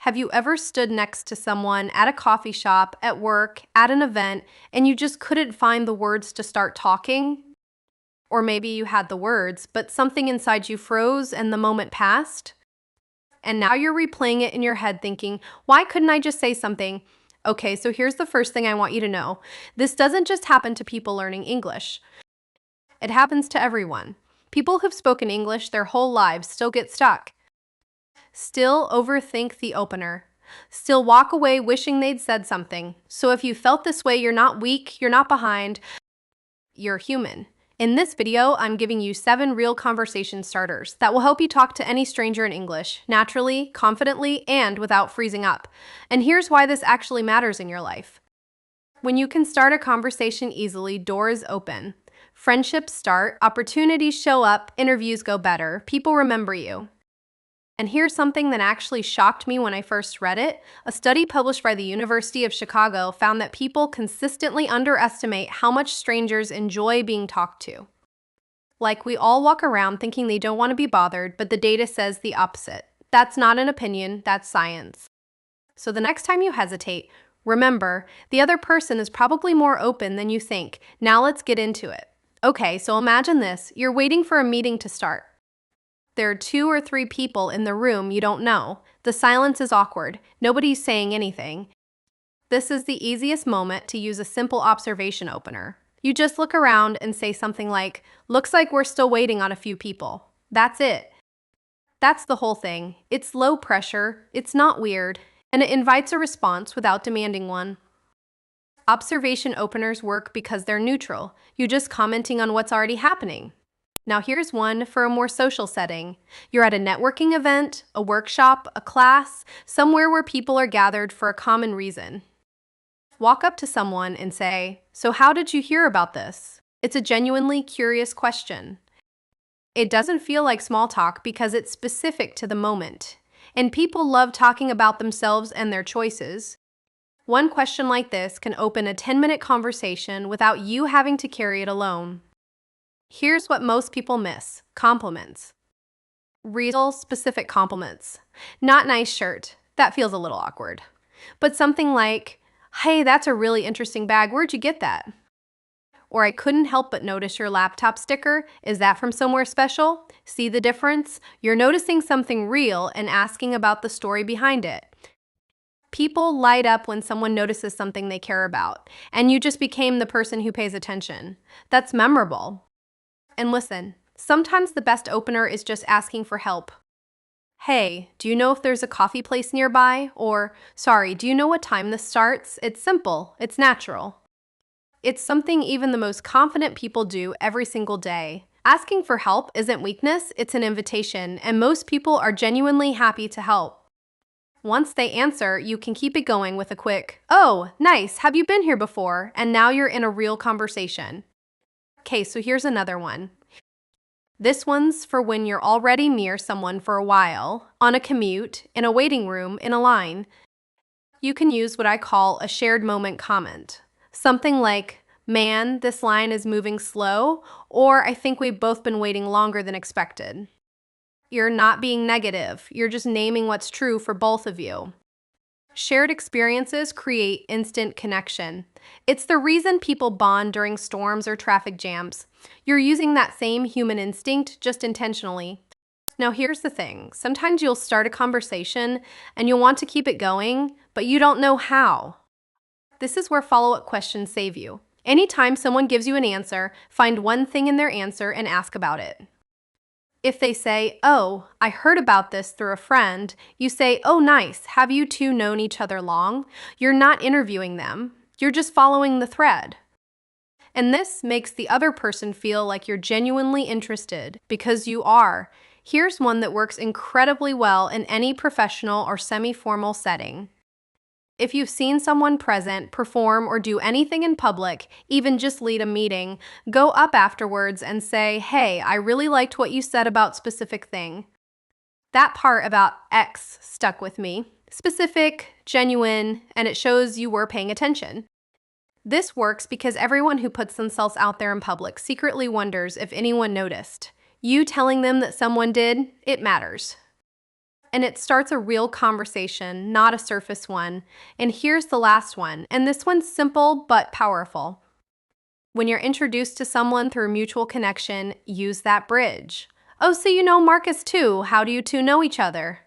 Have you ever stood next to someone at a coffee shop, at work, at an event, and you just couldn't find the words to start talking? Or maybe you had the words, but something inside you froze and the moment passed? And now you're replaying it in your head thinking, why couldn't I just say something? Okay, so here's the first thing I want you to know. This doesn't just happen to people learning English. It happens to everyone. People who've spoken English their whole lives still get stuck. Still overthink the opener. Still walk away wishing they'd said something. So if you felt this way, you're not weak, you're not behind, you're human. In this video, I'm giving you 7 real conversation starters that will help you talk to any stranger in English, naturally, confidently, and without freezing up. And here's why this actually matters in your life. When you can start a conversation easily, doors open. Friendships start, opportunities show up, interviews go better, people remember you. And here's something that actually shocked me when I first read it. A study published by the University of Chicago found that people consistently underestimate how much strangers enjoy being talked to. Like, we all walk around thinking they don't want to be bothered, but the data says the opposite. That's not an opinion, that's science. So the next time you hesitate, remember, the other person is probably more open than you think. Now let's get into it. Okay, so imagine this. You're waiting for a meeting to start. There are 2 or 3 people in the room you don't know. The silence is awkward. Nobody's saying anything. This is the easiest moment to use a simple observation opener. You just look around and say something like, "Looks like we're still waiting on a few people." That's it. That's the whole thing. It's low pressure, it's not weird, and it invites a response without demanding one. Observation openers work because they're neutral. You're just commenting on what's already happening. Now here's one for a more social setting. You're at a networking event, a workshop, a class, somewhere where people are gathered for a common reason. Walk up to someone and say, "So how did you hear about this?" It's a genuinely curious question. It doesn't feel like small talk because it's specific to the moment. And people love talking about themselves and their choices. One question like this can open a 10-minute conversation without you having to carry it alone. Here's what most people miss: compliments. Real, specific compliments. Not "nice shirt." That feels a little awkward. But something like, "Hey, that's a really interesting bag. Where'd you get that?" Or, "I couldn't help but notice your laptop sticker. Is that from somewhere special?" See the difference? You're noticing something real and asking about the story behind it. People light up when someone notices something they care about, and you just became the person who pays attention. That's memorable. And listen, sometimes the best opener is just asking for help. "Hey, do you know if there's a coffee place nearby?" Or, "Sorry, do you know what time this starts?" It's simple, it's natural. It's something even the most confident people do every single day. Asking for help isn't weakness, it's an invitation, and most people are genuinely happy to help. Once they answer, you can keep it going with a quick, "Oh, nice, have you been here before?" And now you're in a real conversation. Okay, so here's another one. This one's for when you're already near someone for a while, on a commute, in a waiting room, in a line. You can use what I call a shared moment comment. Something like, "Man, this line is moving slow," or, "I think we've both been waiting longer than expected." You're not being negative, you're just naming what's true for both of you. Shared experiences create instant connection. It's the reason people bond during storms or traffic jams. You're using that same human instinct, just intentionally. Now here's the thing. Sometimes you'll start a conversation and you'll want to keep it going, but you don't know how. This is where follow-up questions save you. Anytime someone gives you an answer, find one thing in their answer and ask about it. If they say, "Oh, I heard about this through a friend," you say, "Oh, nice. Have you two known each other long?" You're not interviewing them. You're just following the thread. And this makes the other person feel like you're genuinely interested, because you are. Here's one that works incredibly well in any professional or semi-formal setting. If you've seen someone present, perform, or do anything in public, even just lead a meeting, go up afterwards and say, "Hey, I really liked what you said about specific thing. That part about X stuck with me." Specific, genuine, and it shows you were paying attention. This works because everyone who puts themselves out there in public secretly wonders if anyone noticed. You telling them that someone did, it matters. and it starts a real conversation, not a surface one. And here's the last one, and this one's simple but powerful. When you're introduced to someone through a mutual connection, use that bridge. Oh, so you know Marcus too. How do you two know each other?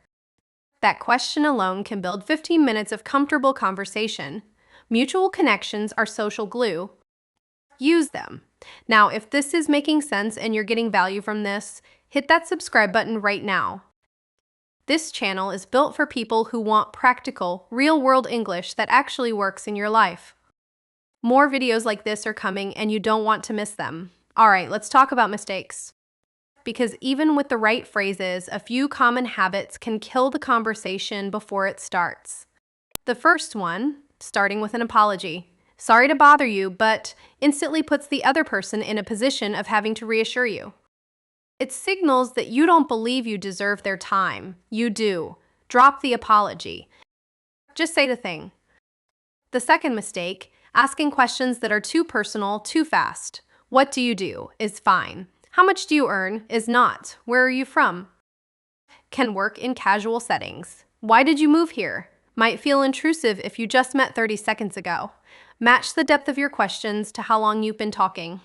That question alone can build 15 minutes of comfortable conversation. Mutual connections are social glue. Use them. Now, if this is making sense and you're getting value from this, hit that subscribe button right now. This channel is built for people who want practical, real-world English that actually works in your life. More videos like this are coming and you don't want to miss them. All right, let's talk about mistakes. Because even with the right phrases, a few common habits can kill the conversation before it starts. The first one, starting with an apology. Sorry to bother you, but instantly puts the other person in a position of having to reassure you. It signals that you don't believe you deserve their time. You do. Drop the apology. Just say the thing. The second mistake, asking questions that are too personal, too fast. What do you do is fine. How much do you earn is not. Where are you from? Can work in casual settings. Why did you move here? Might feel intrusive if you just met 30 seconds ago. Match the depth of your questions to how long you've been talking.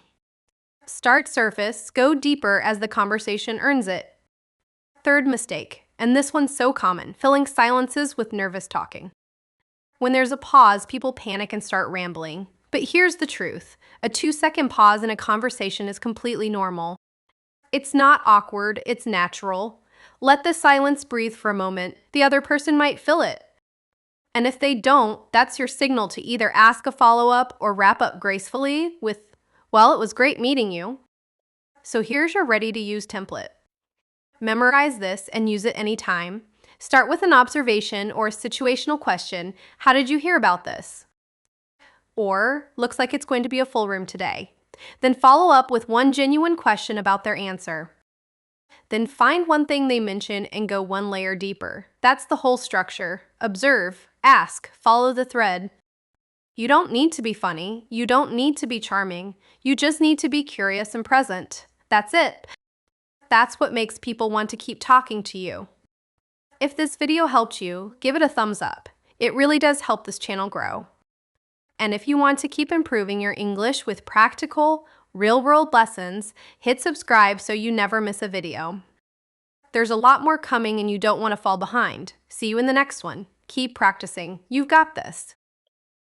Start surface, go deeper as the conversation earns it. Third mistake, and this one's so common, filling silences with nervous talking. When there's a pause, people panic and start rambling. But here's the truth. A 2-second pause in a conversation is completely normal. It's not awkward, it's natural. Let the silence breathe for a moment. The other person might fill it. And if they don't, that's your signal to either ask a follow-up or wrap up gracefully with, well, it was great meeting you. So here's your ready-to-use template. Memorize this and use it anytime. Start with an observation or a situational question. How did you hear about this? Or, looks like it's going to be a full room today. Then follow up with one genuine question about their answer. Then find one thing they mention and go one layer deeper. That's the whole structure. Observe, ask, follow the thread. You don't need to be funny. You don't need to be charming. You just need to be curious and present. That's it. That's what makes people want to keep talking to you. If this video helped you, give it a thumbs up. It really does help this channel grow. And if you want to keep improving your English with practical, real-world lessons, hit subscribe so you never miss a video. There's a lot more coming and you don't want to fall behind. See you in the next one. Keep practicing. You've got this.